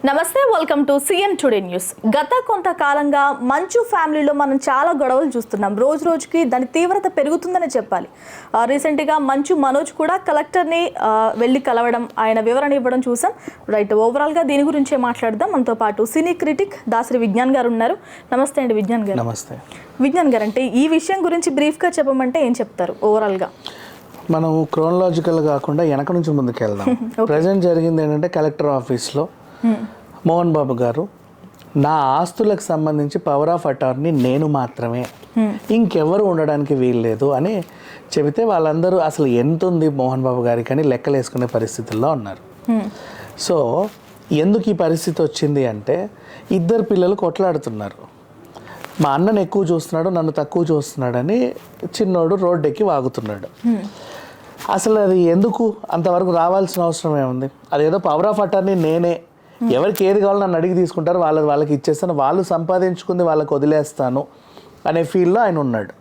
నమస్తే, welcome to CN today news. గత కొంతకాలంగా మంచు ఫ్యామిలీలో మనం చాలా గొడవలు చూస్తున్నాం. రోజు రోజుకి దాని తీవ్రత పెరుగుతుందని చెప్పాలి. రీసెంట్గా మంచు మనోజ్ కూడా కలెక్టర్ని వెళ్ళి కలవడం, ఆయన వివరణ ఇవ్వడం చూసాం. రైట్, ఓవరాల్గా దీని గురించే మాట్లాడదాం. మనతో పాటు సినీ క్రిటిక్ దాసరి విజ్ఞాన్ గారు ఉన్నారు. నమస్తే అండి విజ్ఞాన్ గారు. నమస్తే విజ్ఞాన్ గారు. అంటే ఈ విషయం గురించి బ్రీఫ్గా చెప్పమంటే ఏం చెప్తారు ఓవరాల్గా? మనం క్రోనలాజికల్ కాకుండా వెనక నుంచి ముందుకు వెళ్దాం. ప్రజెంట్ జరిగింది ఏంటంటే, కలెక్టర్ ఆఫీస్లో మోహన్ బాబు గారు, నా ఆస్తులకు సంబంధించి పవర్ ఆఫ్ అటార్నీ నేను మాత్రమే, ఇంకెవరు ఉండడానికి వీల్లేదు అని చెబితే వాళ్ళందరూ అసలు ఎంత ఉంది మోహన్ బాబు గారికి అని లెక్కలు వేసుకునే పరిస్థితుల్లో ఉన్నారు. సో ఎందుకు ఈ పరిస్థితి వచ్చింది అంటే, ఇద్దరు పిల్లలు కొట్లాడుతున్నారు. మా అన్నను ఎక్కువ చూస్తున్నాడు, నన్ను తక్కువ చూస్తున్నాడని చిన్నోడు రోడ్డెక్కి వాగుతున్నాడు. అసలు అది ఎందుకు అంతవరకు రావాల్సిన అవసరం ఏముంది? అదేదో పవర్ ఆఫ్ అటార్నీ నేనే, ఎవరికి ఏది కావాలో నన్ను అడిగి తీసుకుంటారు, వాళ్ళకి ఇచ్చేస్తాను, వాళ్ళు సంపాదించుకుంది వాళ్ళకి వదిలేస్తాను అనే ఫీల్లో ఆయన ఉన్నాడు.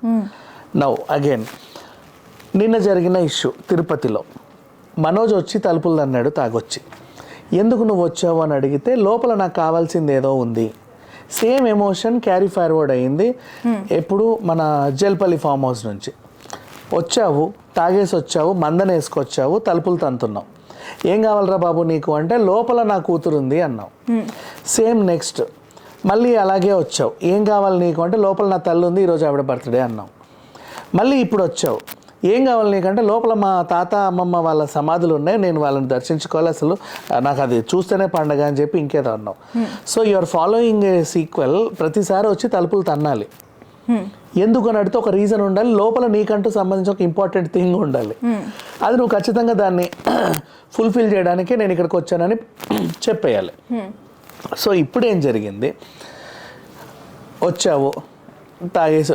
నౌ అగైన్, నిన్న జరిగిన ఇష్యూ తిరుపతిలో మనోజ్ వచ్చి తలుపులు అన్నాడు తాగొచ్చి. ఎందుకు నువ్వు వచ్చావు అని అడిగితే, లోపల నాకు కావాల్సింది ఏదో ఉంది. సేమ్ ఎమోషన్ క్యారీ ఫార్వర్డ్ అయ్యింది. ఎప్పుడు మన జల్పల్లి ఫామ్ హౌస్ నుంచి వచ్చావు, తాగేసి వచ్చావు, మందన వేసుకొచ్చావు, తలుపులు తంతున్నావు, ఏం కావాలరా బాబు నీకు అంటే, లోపల నా కూతురు ఉంది అన్నావు. సేమ్ నెక్స్ట్ మళ్ళీ అలాగే వచ్చావు, ఏం కావాలి నీకు అంటే, లోపల నా తల్లి ఉంది, ఈరోజు ఆవిడ బర్త్డే అన్నావు. మళ్ళీ ఇప్పుడు వచ్చావు, ఏం కావాలి నీకంటే, లోపల మా తాత అమ్మమ్మ వాళ్ళ సమాధులు ఉన్నాయి, నేను వాళ్ళని దర్శించుకోవాలి, అసలు నాకు అది చూస్తేనే పండగ అని చెప్పి ఇంకేదో అన్నావు. So you're following a sequel. ప్రతిసారి వచ్చి తలుపులు తన్నాలి. ఎందుకు అని అడిగితే ఒక రీజన్ ఉండాలి, లోపల నీకంటూ సంబంధించి ఒక ఇంపార్టెంట్ థింగ్ ఉండాలి. అది నువ్వు ఖచ్చితంగా దాన్ని ఫుల్ఫిల్ చేయడానికే నేను ఇక్కడికి వచ్చానని చెప్పేయాలి. సో ఇప్పుడు ఏం జరిగింది, వచ్చావు, తాగేసి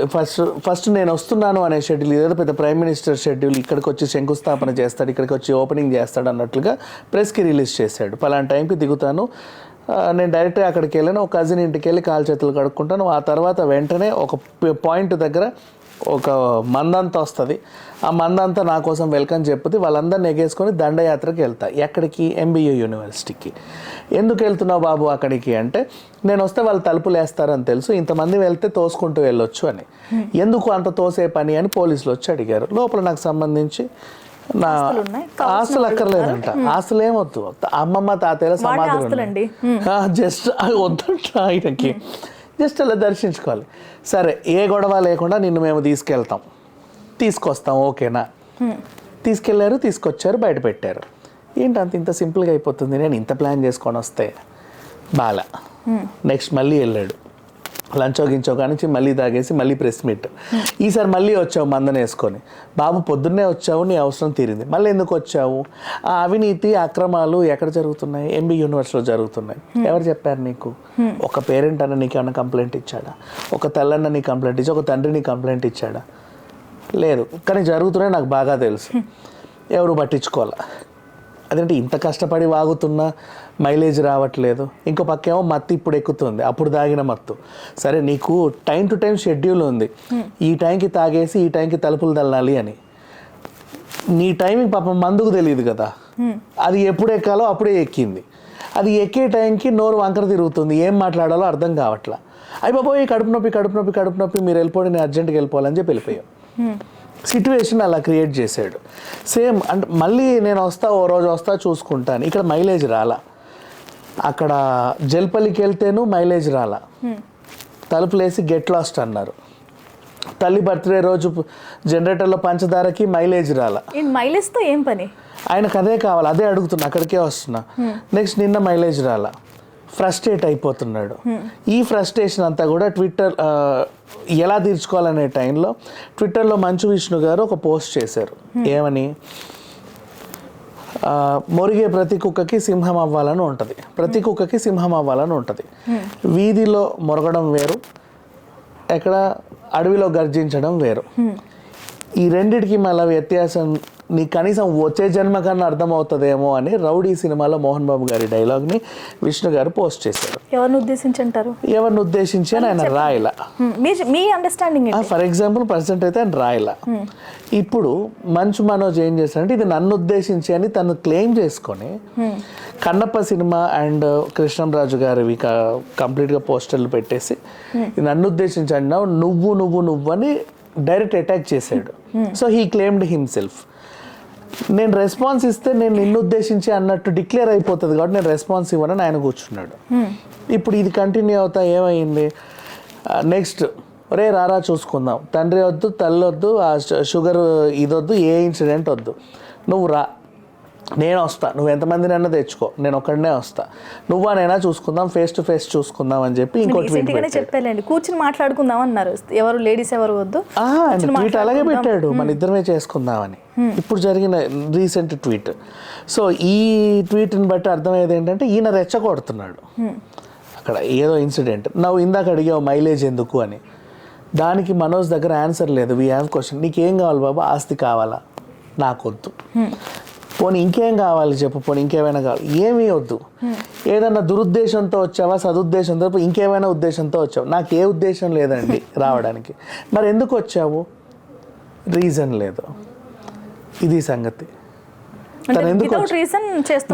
ఫస్ట్ నేను వస్తున్నాను అనే షెడ్యూల్, ఏదో పెద్ద ప్రైమ్ మినిస్టర్ షెడ్యూల్, ఇక్కడికి వచ్చి శంకుస్థాపన చేస్తాడు, ఇక్కడికి వచ్చి ఓపెనింగ్ చేస్తాడు అన్నట్లుగా ప్రెస్కి రిలీజ్ చేశాడు. పలానా టైంకి దిగుతాను, నేను డైరెక్ట్గా అక్కడికి వెళ్ళాను, ఒక కజిన్ ఇంటికి వెళ్ళి కాలు చేతులు కడుక్కుంటాను, ఆ తర్వాత వెంటనే ఒక పాయింట్ దగ్గర ఒక మందంతా వస్తుంది, ఆ మందంతా నా కోసం వెల్కమ్ చెప్పుది, వాళ్ళందరినీ ఎగేసుకొని దండయాత్రకి వెళ్తా. ఎక్కడికి? ఎంబీఏ యూనివర్సిటీకి. ఎందుకు వెళ్తున్నావు బాబు అక్కడికి అంటే, నేను వస్తే వాళ్ళు తలుపులు వేస్తారని తెలుసు, ఇంతమంది వెళ్తే తోసుకుంటూ వెళ్ళొచ్చు అని. ఎందుకు అంత తోసే పని అని పోలీసులు వచ్చి అడిగారు. లోపల నాకు సంబంధించి నా ఆస్తులు అక్కర్లేదంట, ఆస్తులు ఏమొద్దు, అమ్మమ్మ తాతయ్యల సమాధులు, జస్ట్ వద్దంట ఆయనకి, జస్ట్ అలా దర్శించుకోవాలి. సరే, ఏ గొడవ లేకుండా నిన్ను మేము తీసుకొస్తాం, ఓకేనా? తీసుకెళ్లారు, తీసుకొచ్చారు, బయట పెట్టారు. ఏంటి ఇంత సింపుల్గా అయిపోతుంది? నేను ఇంత ప్లాన్ చేసుకొని వస్తే బాలా. నెక్స్ట్ మళ్ళీ వెళ్ళాడు, లంచో గించో కానీ మళ్ళీ తాగేసి మళ్ళీ ప్రెస్ మీట్. ఈసారి మళ్ళీ వచ్చావు మందన వేసుకొని. బాబు పొద్దున్నే వచ్చావు, నీ అవసరం తీరింది, మళ్ళీ ఎందుకు వచ్చావు? ఆ అవినీతి అక్రమాలు ఎక్కడ జరుగుతున్నాయి? ఎంబీ యూనివర్సిటీలో జరుగుతున్నాయి. ఎవరు చెప్పారు నీకు? ఒక పేరెంట్ అన్న నీకు ఏమైనా కంప్లైంట్ ఇచ్చాడా? ఒక తల్లన్న నీ కంప్లైంట్ ఇచ్చా, ఒక తండ్రి నీ కంప్లైంట్ ఇచ్చాడా? లేదు. కానీ జరుగుతున్నాయి, నాకు బాగా తెలుసు, ఎవరు పట్టించుకోవాలా. అదేంటి ఇంత కష్టపడి వాగుతున్నా మైలేజ్ రావట్లేదు. ఇంకో పక్కేమో మత్తు ఇప్పుడు ఎక్కుతుంది, అప్పుడు తాగిన మత్తు. సరే, నీకు టైం టు టైం షెడ్యూల్ ఉంది, ఈ టైంకి తాగేసి ఈ టైంకి తలుపులు తల్లాలి అని. నీ టైంకి పాపం మందుకు తెలియదు కదా, అది ఎప్పుడు ఎక్కాలో అప్పుడే ఎక్కింది. అది ఎక్కే టైంకి నోరు వంకర తిరుగుతుంది, ఏం మాట్లాడాలో అర్థం కావట్లా. అయ్యి బాబోయ్, కడుపు నొప్పి, మీరు వెళ్ళిపోండి, నేను అర్జెంట్గా వెళ్ళిపోవాలని చెప్పి వెళ్ళిపోయావు. సిట్యువేషన్ అలా క్రియేట్ చేశాడు. సేమ్ అంటే మళ్ళీ నేను వస్తా, ఓ రోజు వస్తా, చూసుకుంటాను. ఇక్కడ మైలేజ్ రాలా. అక్కడ జల్పల్లికి వెళ్తేను మైలేజ్ రాలా. తలుపులేసి గెట్ లాస్ట్ అన్నారు. తల్లి బర్త్డే రోజు జనరేటర్లో పంచదారకి మైలేజ్ రాలా. మైలేజ్తో ఏం పని? ఆయనకు అదే కావాలి, అదే అడుగుతున్నా, అక్కడికే వస్తున్నా. నెక్స్ట్ నిన్న మైలేజ్ రాలా, ఫ్రస్ట్రేట్ అయిపోతున్నాడు. ఈ ఫ్రస్ట్రేషన్ అంతా కూడా ట్విట్టర్ ఎలా తీర్చుకోవాలనే టైంలో ట్విట్టర్లో మంచు విష్ణు గారు ఒక పోస్ట్ చేశారు. ఏమని? మొరిగే ప్రతి కుక్కకి సింహం అవ్వాలని ఉంటుంది, ప్రతి కుక్కకి సింహం అవ్వాలని ఉంటుంది. వీధిలో మొరగడం వేరు, ఎక్కడ అడవిలో గర్జించడం వేరు. ఈ రెండిటికి మళ్ళీ వ్యత్యాసం నీ కనీసం వచ్చే జన్మ కన్నా అర్థమవుతుందేమో అని రౌడీ సినిమాలో మోహన్ బాబు గారి డైలాగ్ని విష్ణు గారు పోస్ట్ చేశారు. ఎవరిని ఉద్దేశించి అంటారు? ఎవరిని ఉద్దేశించి అని ఆయన రాయలా. మీ అండర్స్టాండింగ్ ఫర్ ఎగ్జాంపుల్ ప్రజెంట్ అయితే ఆయన రాయలా. ఇప్పుడు మంచు మనోజ్ ఏం చేశాడంటే ఇది నన్ను ఉద్దేశించి అని తను క్లెయిమ్ చేసుకొని కన్నప్ప సినిమా అండ్ కృష్ణంరాజు గారివి కంప్లీట్గా పోస్టర్లు పెట్టేసి ఇది నన్ను ఉద్దేశించి అన్నావు నువ్వు అని డైరెక్ట్ అటాక్ చేశాడు. So he claimed himself. నేను రెస్పాన్స్ ఇస్తే నేను నిన్ను ఉద్దేశించి అన్నట్టు డిక్లేర్ అయిపోతుంది కాబట్టి నేను రెస్పాన్స్ ఇవ్వనని ఆయన కూర్చున్నాడు. ఇప్పుడు ఇది కంటిన్యూ అవుతా ఏమైంది, నెక్స్ట్ ఒరే రారా చూసుకుందాం, తండ్రి వద్దు తల్లి వద్దు ఆ షుగర్ ఇదొద్దు ఏ ఇన్సిడెంట్ వద్దు, నువ్వు రా నేను వస్తా, నువ్వు ఎంతమందినైనా తెచ్చుకో, నేను ఒక్కడనే వస్తా, నువ్వా నేనా చూసుకుందాం, ఫేస్ టు ఫేస్ చూసుకుందాం అని చెప్పి ఇంకో ట్వీట్ చెప్పాలండి, కూర్చుని మాట్లాడుకుందాం అన్నారు. ఎవరు లేడీస్ ఎవరు వద్దు, ట్వీట్ అలాగే పెట్టాడు మన ఇద్దరమే చేసుకుందామని. ఇప్పుడు జరిగిన రీసెంట్ ట్వీట్. సో ఈ ట్వీట్ని బట్టి అర్థమయ్యేది ఏంటంటే ఈయన రెచ్చగొడుతున్నాడు అక్కడ ఏదో ఇన్సిడెంట్. నువ్వు ఇందాక అడిగావు మైలేజ్ ఎందుకు అని, దానికి మనోజ్ దగ్గర ఆన్సర్ లేదు. వీ హ్యావ్ క్వశ్చన్, నీకేం కావాలి బాబా? ఆస్తి కావాలా? నాకొద్దు. పోనీ ఇంకేం కావాలి చెప్పు, పోనీ ఇంకేమైనా కావాలి? ఏమీ వద్దు. ఏదన్నా దురుద్దేశంతో వచ్చావా, సదుద్దేశంతో, ఇంకేమైనా ఉద్దేశంతో వచ్చావు? నాకు ఏ ఉద్దేశం లేదండి రావడానికి. మరి ఎందుకు వచ్చావు? రీజన్ లేదు. ఇది సంగతి. తను ఎందుకు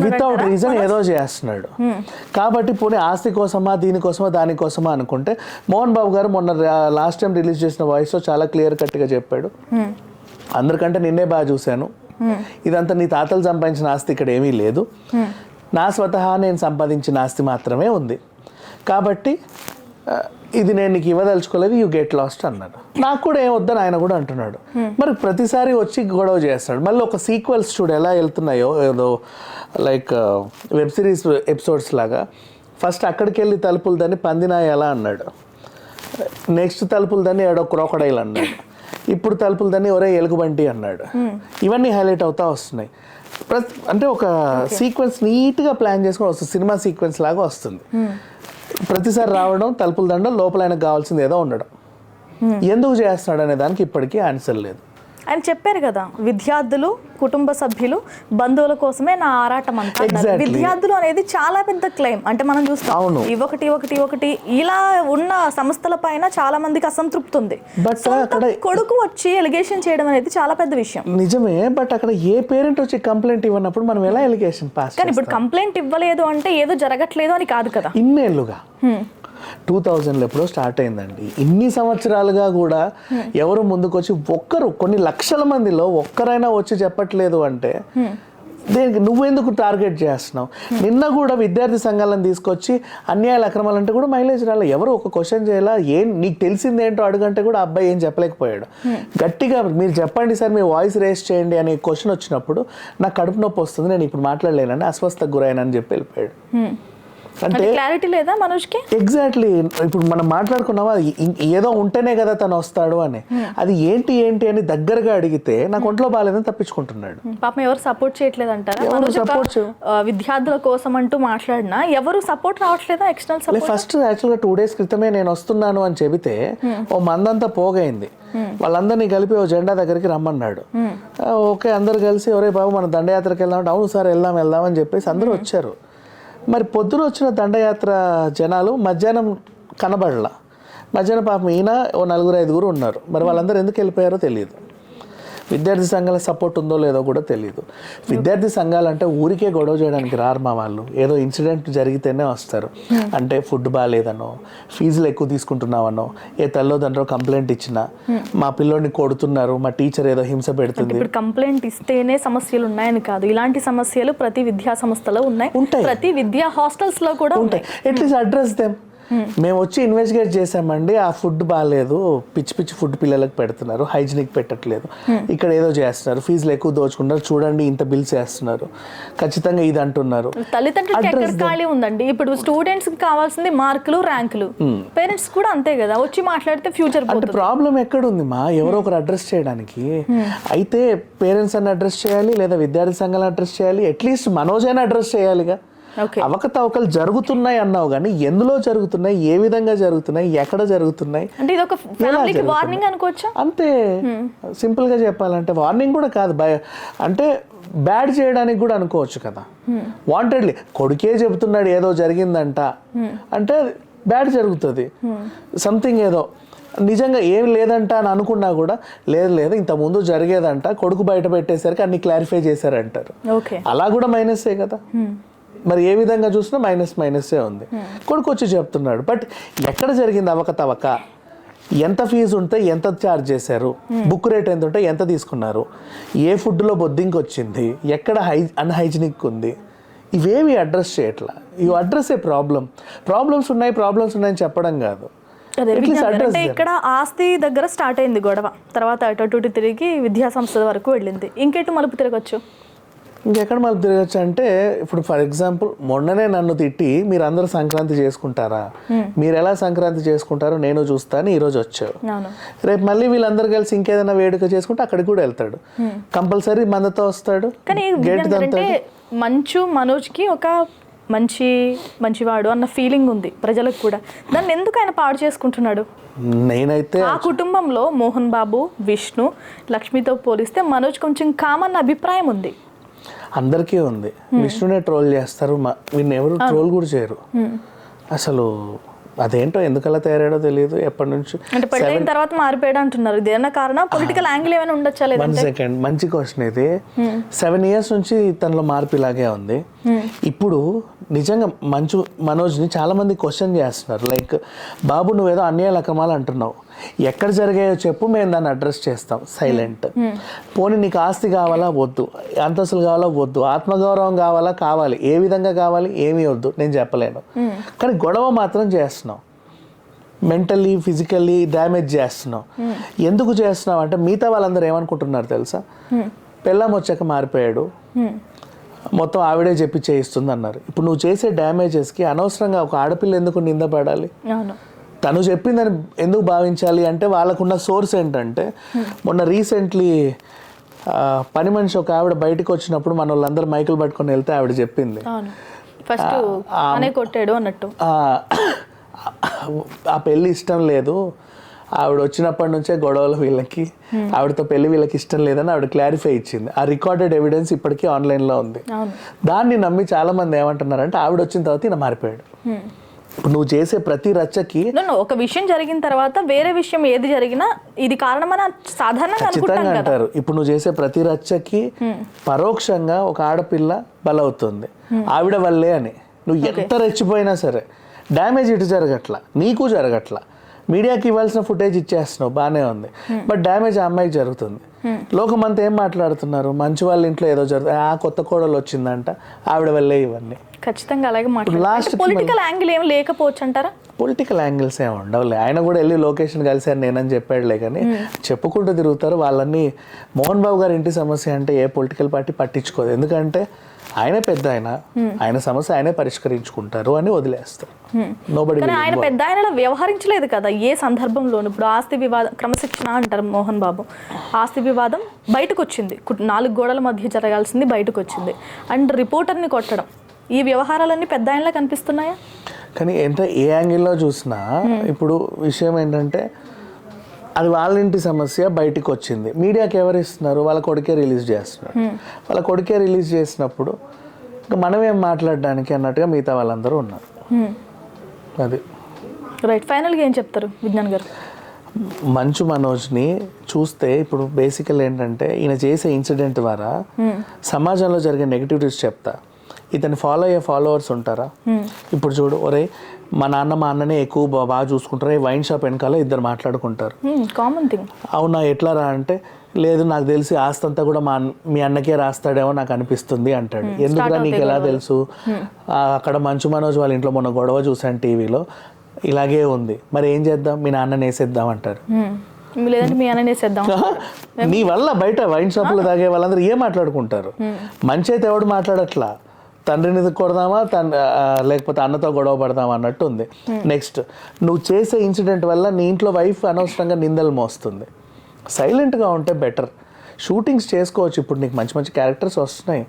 వితౌట్ రీజన్ ఏదో చేస్తున్నాడు. కాబట్టి పోనీ ఆస్తి కోసమా దీనికోసమా దానికోసమా అనుకుంటే మోహన్ బాబు గారు మొన్న లాస్ట్ టైం రిలీజ్ చేసిన వాయిస్లో చాలా క్లియర్ కట్గా చెప్పాడు, అందరికంటే నిన్నే బాగా చూశాను, ఇదంతా నీ తాతలు సంపాదించిన ఆస్తి ఇక్కడ ఏమీ లేదు, నా స్వతహా నేను సంపాదించిన ఆస్తి మాత్రమే ఉంది, కాబట్టి ఇది నేను నీకు ఇవ్వదలుచుకోలేదు, యూ గెట్ లాస్ట్ అన్నాడు. నాకు కూడా ఏం వద్దని ఆయన కూడా అంటున్నాడు. మరి ప్రతిసారి వచ్చి గొడవ చేస్తాడు. మళ్ళీ ఒక సీక్వెల్స్ చూడు ఎలా వెళ్తున్నాయో, ఏదో లైక్ వెబ్ సిరీస్ ఎపిసోడ్స్ లాగా. ఫస్ట్ అక్కడికి వెళ్ళి తలుపులు దాన్ని పందినాయి ఎలా అన్నాడు, నెక్స్ట్ తలుపులు దాన్ని ఏడో క్రోకడైల్ అన్నాడు, ఇప్పుడు తలుపులు దాన్ని ఒరే ఎలుగుబంటి అన్నాడు. ఇవన్నీ హైలైట్ అవుతా వస్తున్నాయి. అంటే ఒక సీక్వెన్స్ నీట్గా ప్లాన్ చేసుకొని వస్తుంది, సినిమా సీక్వెన్స్ లాగా వస్తుంది. ప్రతిసారి రావడం, తలుపుల దండ, లోపల ఆయనకు కావాల్సింది ఏదో ఉండడం. ఎందుకు చేస్తున్నాడు అనే దానికి ఇప్పటికీ ఆన్సర్ లేదు. ఆయన చెప్పారు కదా, విద్యార్థులు, కుటుంబ సభ్యులు, బంధువుల కోసమే నా ఆరాటం అంతా. విద్యార్థులు అనేది చాలా పెద్ద క్లెయిమ్. అంటే మనం చూస్తాం ఒకటి ఇలా ఉన్న సంస్థల పైన చాలా మందికి అసంతృప్తి ఉంది. కొడుకు వచ్చి ఎలిగేషన్ చేయడం అనేది చాలా పెద్ద విషయం. నిజమే, బట్ అక్కడ ఏ పేరెంట్ వచ్చి కంప్లైంట్ ఇవ్వనప్పుడు మనం ఎలా ఎలిగేషన్ పాస్? కానీ ఇప్పుడు కంప్లైంట్ ఇవ్వలేదు అంటే ఏదో జరగట్లేదు అని కాదు కదా. ఇన్నేళ్ళుగా 2000లో ఎప్పుడో స్టార్ట్ అయిందండి. ఇన్ని సంవత్సరాలుగా కూడా ఎవరు ముందుకొచ్చి కొన్ని లక్షల మందిలో ఒక్కరైనా వచ్చి చెప్పట్లేదు అంటే దేనికి నువ్వెందుకు టార్గెట్ చేస్తున్నావు? నిన్న కూడా విద్యార్థి సంఘాలను తీసుకొచ్చి అన్యాయాలు అక్రమాలు అంటే కూడా మైలేజ్ రాలే. ఎవరు ఒక క్వశ్చన్ చేయాలా, ఏం నీకు తెలిసిందేంటో అడుగంటే కూడా అబ్బాయి ఏం చెప్పలేకపోయాడు. గట్టిగా మీరు చెప్పండి సార్, మీ వాయిస్ రేస్ చేయండి అనే క్వశ్చన్ వచ్చినప్పుడు నాకు కడుపు నొప్పి వస్తుంది, నేను ఇప్పుడు మాట్లాడలేనని, అస్వస్థకు గురైనని చెప్పి వెళ్ళిపోయాడు. అంటే క్లారిటీ లేదా మనోజ్కి? ఎగ్జాక్ట్లీ. ఇప్పుడు మనం మాట్లాడుకున్నావా ఏదో ఉంటేనే కదా తను వస్తాడు అని, అది ఏంటి అని దగ్గరగా అడిగితే నాకు ఒంట్లో బాగాలేదని తప్పించుకుంటున్నాడు. పాపం ఎవరు సపోర్ట్ చేయట్లేదు అంటారా? విద్యార్థుల కోసం అంటూ మాట్లాడినా ఎవరు సపోర్ట్ రావట్లేదా? External support. ఫస్ట్ యాక్చువల్గా 2 days క్రితమే నేను వస్తున్నాను అని చెబితే ఓ మందంతా పోగైంది. వాళ్ళందరినీ కలిపి ఓ జెండా దగ్గరికి రమ్మన్నాడు. ఓకే, అందరు కలిసి ఒరే బాబు మన దండయాత్రకి వెళ్దామంటే అవును సార్ వెళ్దాం అని చెప్పేసి అందరూ వచ్చారు. మరి పొద్దున వచ్చిన దండయాత్ర జనాలు మధ్యాహ్నం కనబడలా. మధ్యాహ్నం పాపం ఈయన ఓ 4-5 ఉన్నారు. మరి వాళ్ళందరూ ఎందుకు వెళ్ళిపోయారో తెలియదు. విద్యార్థి సంఘాల సపోర్ట్ ఉందో లేదో కూడా తెలియదు. విద్యార్థి సంఘాలు అంటే ఊరికే గొడవ చేయడానికి రారు మా వాళ్ళు, ఏదో ఇన్సిడెంట్ జరిగితేనే వస్తారు. అంటే ఫుడ్ బాగాలేదనో, ఫీజులు ఎక్కువ తీసుకుంటున్నావనో, ఏ తల్లిదండ్రులు కంప్లైంట్ ఇచ్చినా, మా పిల్లోడిని కొడుతున్నారు, మా టీచర్ ఏదో హింస పెడుతుంది. ఇప్పుడు కంప్లైంట్ ఇస్తేనే సమస్యలు ఉన్నాయని కాదు, ఇలాంటి సమస్యలు ప్రతి విద్యా సంస్థలో ఉన్నాయి, ప్రతి విద్యా హాస్టల్స్ లో కూడా ఉంటాయి. At least address them. మేము వచ్చి ఇన్వెస్టిగేట్ చేసామండి, ఆ ఫుడ్ బాగాలేదు, పిచ్చి ఫుడ్ పిల్లలకు పెడుతున్నారు, హైజీనిక్ పెట్టట్లేదు, ఇక్కడ ఏదో చేస్తున్నారు, ఫీజులు ఎక్కువ దోచుకుంటారు, చూడండి ఇంత బిల్స్ చేస్తున్నారు, ఖచ్చితంగా ఇది అంటున్నారు. తల్లిదండ్రులకి ఎక్కడ ఖాళీ ఉందండి? ఇప్పుడు స్టూడెంట్స్ కి కావాల్సింది మార్కులు, ర్యాంకులు. పేరెంట్స్ కూడా అంతే కదా, వచ్చి మాట్లాడితే ఫ్యూచర్. అంటే ప్రాబ్లం ఎక్కడ ఉంది మా? ఎవరో ఒకరు అడ్రస్ చేయడానికి. అయితే పేరెంట్స్ అని అడ్రస్ చేయాలి, లేదా విద్యార్థి సంఘాలను అడ్రస్ చేయాలి, అట్లీస్ట్ మనోజ్ అయినా అడ్రస్ చేయాలిగా. Okay. అవకతవకలు జరుగుతున్నాయి అన్నావు కానీ ఎందులో జరుగుతున్నాయి, ఏ విధంగా జరుగుతున్నాయి, ఎక్కడ జరుగుతున్నాయి, అంటే ఇది ఒక ఫ్యామిలీకి వార్నింగ్ అనుకోవచ్చా? అంతే. సింపుల్ గా చెప్పాలంటే వార్నింగ్ కూడా కాదు, అంటే బ్యాడ్ చేయడానికి కూడా అనుకోవచ్చు కదా. వాంటెడ్లీ కొడుకే చెబుతున్నాడు ఏదో జరిగిందంట అంటే బ్యాడ్ జరుగుతుంది. సంథింగ్ ఏదో నిజంగా ఏం లేదంట అని అనుకున్నా కూడా లేదు ఇంతకుముందు జరిగేదంట, కొడుకు బయట పెట్టేసరికి అన్ని క్లారిఫై చేశారంటారు. ఓకే, అలా కూడా మైనస్సే కదా. మరి ఏ విధంగా చూసినా మైనస్సే ఉంది. కొడుకు వచ్చి చెప్తున్నాడు, బట్ ఎక్కడ జరిగింది అవకతవక, ఎంత ఫీజు ఉంటే ఎంత ఛార్జ్ చేశారు, బుక్ రేట్ ఎంత ఉంటే ఎంత తీసుకున్నారు, ఏ ఫుడ్లో బొద్దింకి వచ్చింది, ఎక్కడ అన్హైజీనిక్ ఉంది, ఇవేవి అడ్రస్ చేయట్లా. ఇవి అడ్రస్ ఏ ప్రాబ్లమ్స్ ఉన్నాయని చెప్పడం కాదు. అంటే ఇక్కడ ఆస్తి దగ్గర స్టార్ట్ అయింది గొడవ, తర్వాత అటు తిరిగి విద్యా సంస్థల వరకు వెళ్ళింది. ఇంకెటు మలుపు తిరగచ్చు? ఇంకెక్కడ మలుపు తిరగచ్చు అంటే, ఇప్పుడు ఫర్ ఎగ్జాంపుల్ మొన్ననే నన్ను తిట్టి మీరు అందరూ సంక్రాంతి చేసుకుంటారా, మీరు ఎలా సంక్రాంతి చేసుకుంటారో నేను చూస్తాను, ఈరోజు వచ్చావు, రేపు మళ్ళీ వీళ్ళందరూ కలిసి ఇంకేదైనా వేడుక చేసుకుంటే అక్కడికి కూడా వెళ్తాడు, కంపల్సరీ మనతో వస్తాడు. కానీ మంచు మనోజ్కి ఒక మంచివాడు అన్న ఫీలింగ్ ఉంది ప్రజలకు కూడా. దాన్ని ఎందుకు ఆయన పాడు చేసుకుంటున్నాడు? నేనైతే ఆ కుటుంబంలో మోహన్ బాబు, విష్ణు, లక్ష్మితో పోలిస్తే మనోజ్ కొంచెం కామన్ అభిప్రాయం ఉంది. అందరికీ ఉంది. విష్ణునే ట్రోల్ చేస్తారు, వీడిని ఎవరు ట్రోల్ కూడా చేయరు అసలు. అదేంటో ఎందుకలా తయారాడో తెలియదు. ఎప్పటి నుంచి అంటే పెళ్ళైన తర్వాత మారిపోయాడు అంటున్నారు. ఇదేనా కారణం? పొలిటికల్ యాంగిల్ ఏమైనా ఉండొచ్చా? వన్ సెకండ్, మంచి క్వశ్చన్ ఇది. 7 years నుంచి తనలో మార్పు ఇలాగే ఉంది. ఇప్పుడు నిజంగా మనోజ్ని చాలా మంది క్వశ్చన్ చేస్తున్నారు, లైక్ బాబు నువ్వేదో అన్యాయాలు అక్రమాలు అంటున్నావు, ఎక్కడ జరిగాయో చెప్పు, మేము దాన్ని అడ్రస్ చేస్తాం. సైలెంట్. పోనీ నీకు ఆస్తి కావాలా? వద్దు. అంతస్తులు కావాలా? వద్దు. ఆత్మగౌరవం కావాలి. ఏ విధంగా కావాలి? ఏమీ వద్దు, నేను చెప్పలేను. కానీ గొడవ మాత్రం చేస్తున్నావు, మెంటల్లీ ఫిజికల్లీ డ్యామేజ్ చేస్తున్నావు. ఎందుకు చేస్తున్నావు అంటే, మిగతా వాళ్ళందరూ ఏమనుకుంటున్నారు తెలుసా, పెళ్ళాం వచ్చాక మారిపోయాడు, మొత్తం ఆవిడే చెప్పి చేయిస్తుంది అన్నారు. ఇప్పుడు నువ్వు చేసే డ్యామేజెస్కి అనవసరంగా ఒక ఆడపిల్ల ఎందుకు నిందపడాలి? తను చెప్పిందని ఎందుకు భావించాలి అంటే, వాళ్ళకున్న సోర్స్ ఏంటంటే, మొన్న రీసెంట్లీ పని మనిషి ఒక ఆవిడ బయటకు వచ్చినప్పుడు మన వాళ్ళందరూ మైకులు పట్టుకొని వెళ్తే ఆవిడ చెప్పింది, కొట్టాడు అన్నట్టు, ఆ పెళ్ళి ఇష్టం లేదు, ఆవిడ వచ్చినప్పటి నుంచే గొడవలు వీళ్ళకి, ఆవిడతో పెళ్లి వీళ్ళకి ఇష్టం లేదని ఆవిడ క్లారిఫై ఇచ్చింది. ఆ రికార్డెడ్ ఎవిడెన్స్ ఇప్పటికీ ఆన్లైన్లో ఉంది. దాన్ని నమ్మి చాలా మంది ఏమంటున్నారంటే, ఆవిడ వచ్చిన తర్వాత ఈయన మారిపోయాడు. ఇప్పుడు నువ్వు చేసే ప్రతి రచ్చకి ఒక విషయం జరిగిన తర్వాత వేరే విషయం ఏది జరిగినా ఇది కారణమని సాధారణంగా అంటారు. ఇప్పుడు నువ్వు చేసే ప్రతి రచ్చకి పరోక్షంగా ఒక ఆడపిల్ల బలవుతుంది, ఆవిడ వల్లే అని. నువ్వు ఎంత రెచ్చిపోయినా సరే డ్యామేజ్ ఇటు జరగట్లా, నీకు జరగట్లా. మీడియాకి ఇవ్వాల్సిన ఫుటేజ్ ఇచ్చేస్తున్నావు, బాగానే ఉంది, బట్ డ్యామేజ్ ఆ అమ్మాయికి జరుగుతుంది. లోకమంతా ఏం మాట్లాడుతున్నారు, మంచి వాళ్ళ ఇంట్లో ఏదో జరుగుతుంది, ఆ కొత్త కోడలు వచ్చిందంట, ఆవిడ వల్లే ఇవన్నీ. ఖచ్చితంగా అలాగే మాట్లాడుతున్నారు. పొలిటికల్ యాంగిల్ ఏం లేకపోవచ్చు అంటారా? పొలిటికల్ యాంగిల్స్ ఏమి ఉండవులే. ఆయన కూడా వెళ్ళి లొకేషన్ కలిసాను నేనని చెప్పాడులే, కానీ చెప్పుకుంటూ తిరుగుతారు వాళ్ళని. మోహన్ బాబు గారి ఇంటి సమస్య అంటే ఏ పొలిటికల్ పార్టీ పట్టించుకోదు, ఎందుకంటే ఆయనే పెద్ద ఆయన సమస్య ఆయనే పరిష్కరించుకుంటారు అని వదిలేస్తారు. ఆయన పెద్ద ఆయన వ్యవహరించలేదు కదా ఏ సందర్భంలోనూ. ఇప్పుడు ఆస్తి వివాదం, క్రమశిక్షణ అంటారు మోహన్ బాబు, ఆస్తి వివాదం బయటకు వచ్చింది, 4 గోడల మధ్య జరగాల్సింది బయటకు వచ్చింది, అండ్ రిపోర్టర్ని కొట్టడం, ఈ వ్యవహారాలన్నీ పెద్ద ఆయనలా కనిపిస్తున్నాయా? కానీ ఏ యాంగిల్లో చూసినా ఇప్పుడు విషయం ఏంటంటే, అది వాళ్ళ ఇంటి సమస్య బయటికి వచ్చింది, మీడియాకి ఎవరు ఇస్తున్నారు? వాళ్ళ కొడుకే రిలీజ్ చేస్తున్నారు. వాళ్ళ కొడుకే రిలీజ్ చేసినప్పుడు ఇంకా మనమేం మాట్లాడడానికి అన్నట్టుగా మిగతా వాళ్ళందరూ ఉన్నారు. అది రైట్. ఫైనల్గా ఏం చెప్తారు విజ్ఞాన్ గారు? మంచు మనోజ్ని చూస్తే ఇప్పుడు బేసికల్ ఏంటంటే, ఈయన చేసే ఇన్సిడెంట్ ద్వారా సమాజంలో జరిగే నెగిటివిటీస్ చెప్తా. ఇతన్ని ఫాలో అయ్యే ఫాలోవర్స్ ఉంటారా? ఇప్పుడు చూడు, ఒరే మా నాన్న మా అన్ననే ఎక్కువ బాగా చూసుకుంటారు, వైన్ షాప్ వెనకాల ఇద్దరు మాట్లాడుకుంటారు, కామన్ థింగ్. అవునా, ఎట్లా రా అంటే, లేదు నాకు తెలిసి ఆస్తి అంతా కూడా మీ అన్నకే రాస్తాడేమో నాకు అనిపిస్తుంది అంటాడు. ఎందుకురా నీకు ఎలా తెలుసు? అక్కడ మంచు మనోజ్ వాళ్ళ ఇంట్లో మొన్న గొడవ చూసాను టీవీలో, ఇలాగే ఉంది, మరి ఏం చేద్దాం, మీ నాన్న వేసేద్దాం అంటారు. నీ వల్ల బయట వైన్ షాపులో తాగే వాళ్ళందరూ ఏం మాట్లాడుకుంటారు? మంచి అయితే ఎవడు మాట్లాడట్లా, తండ్రిని కొడదామా లేకపోతే అన్నతో గొడవ పడదామా అన్నట్టు ఉంది. నెక్స్ట్, నువ్వు చేసే ఇన్సిడెంట్ వల్ల నీ ఇంట్లో వైఫ్ అనవసరంగా నిందలు మోస్తుంది. సైలెంట్గా ఉంటే బెటర్. షూటింగ్స్ చేసుకోవచ్చు, ఇప్పుడు నీకు మంచి మంచి క్యారెక్టర్స్ వస్తున్నాయి.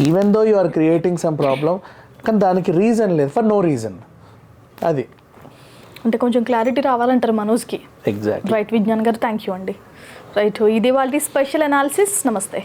Even though you are creating some problem, కానీ దానికి రీజన్ లేదు, ఫర్ నో రీజన్. అది అంటే కొంచెం క్లారిటీ రావాలంటారు మనోజ్కి. ఎగ్జాక్ట్. రైట్ విజ్ఞాన్ గారు, థ్యాంక్ యూ అండి. రైట్, ఇది వాళ్ళ స్పెషల్ అనాలిసిస్. నమస్తే.